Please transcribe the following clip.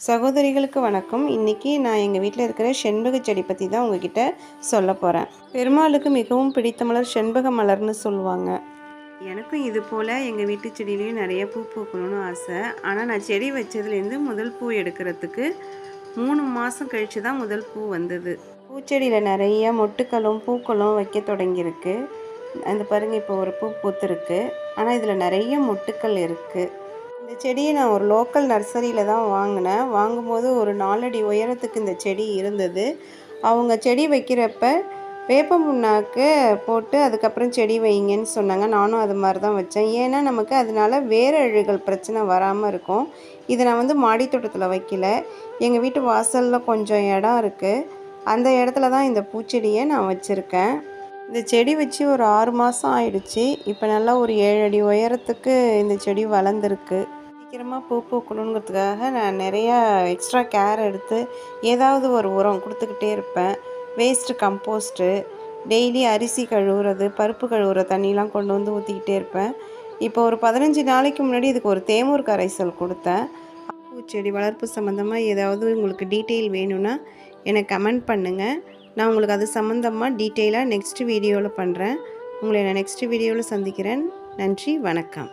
சகோதரிகளுக்கு வணக்கம். இன்றைக்கி நான் எங்கள் வீட்டில் இருக்கிற செண்பக செடி பற்றி தான் உங்ககிட்ட சொல்ல போகிறேன். பெருமாளுக்கு மிகவும் பிடித்த மலர் செண்பக மலர்னு சொல்லுவாங்க. எனக்கும் இது போல் எங்கள் வீட்டு செடியிலையும் நிறைய பூ பூக்கணும்னு ஆசை. ஆனால் நான் செடி வச்சதுலேருந்து முதல் பூ எடுக்கிறதுக்கு 3 மாதம் கழித்து தான் முதல் பூ வந்தது. பூச்செடியில் நிறைய மொட்டுக்களும் பூக்களும் வைக்க தொடங்கியிருக்கு. அந்த பாருங்கள், இப்போ ஒரு பூ பூத்துருக்கு. ஆனால் இதில் நிறைய மொட்டுக்கள் இருக்குது. இந்த செடியை நான் ஒரு லோக்கல் நர்சரியில் தான் வாங்கினேன். வாங்கும்போது ஒரு 4 அடி உயரத்துக்கு இந்த செடி இருந்தது. அவங்க செடி வைக்கிறப்ப வேப்பம் புண்ணாக்கு போட்டு அதுக்கப்புறம் செடி வைங்கன்னு சொன்னாங்க. நானும் அது மாதிரி தான் வச்சேன். ஏன்னா நமக்கு அதனால வேரழுகல் பிரச்சனை வராமல் இருக்கும். இதை நான் வந்து மாடி தோட்டத்தில் வைக்கல. எங்கள் வீட்டு வாசலில் கொஞ்சம் இடம் இருக்குது. அந்த இடத்துல தான் இந்த பூச்செடியை நான் வச்சுருக்கேன். இந்த செடி வச்சு ஒரு 6 மாதம் ஆயிடுச்சு. இப்போ நல்லா ஒரு 7 அடி உயரத்துக்கு இந்த செடி வளர்ந்துருக்கு. சீக்கிரமாக பூ பூக்கணுங்கிறதுக்காக நான் நிறையா எக்ஸ்ட்ரா கேர் எடுத்து ஏதாவது ஒரு உரம் கொடுத்துக்கிட்டே இருப்பேன். வேஸ்ட்டு கம்போஸ்ட்டு, டெய்லி அரிசி கழுவுறது, பருப்பு கழுவுற தண்ணிலாம் கொண்டு வந்து ஊற்றிக்கிட்டே இருப்பேன். இப்போ ஒரு 15 நாளைக்கு முன்னாடி இதுக்கு ஒரு தேமூர் கரைசல் கொடுத்தேன். பூச்செடி வளர்ப்பு சம்மந்தமாக ஏதாவது உங்களுக்கு டீட்டெயில் வேணும்னா எனக்கு கமெண்ட் பண்ணுங்கள். நான் உங்களுக்கு அது சம்மந்தமாக டீட்டெயிலாக நெக்ஸ்ட் வீடியோவில் பண்ணுறேன். உங்களை நான் நெக்ஸ்ட் வீடியோவில் சந்திக்கிறேன். நன்றி, வணக்கம்.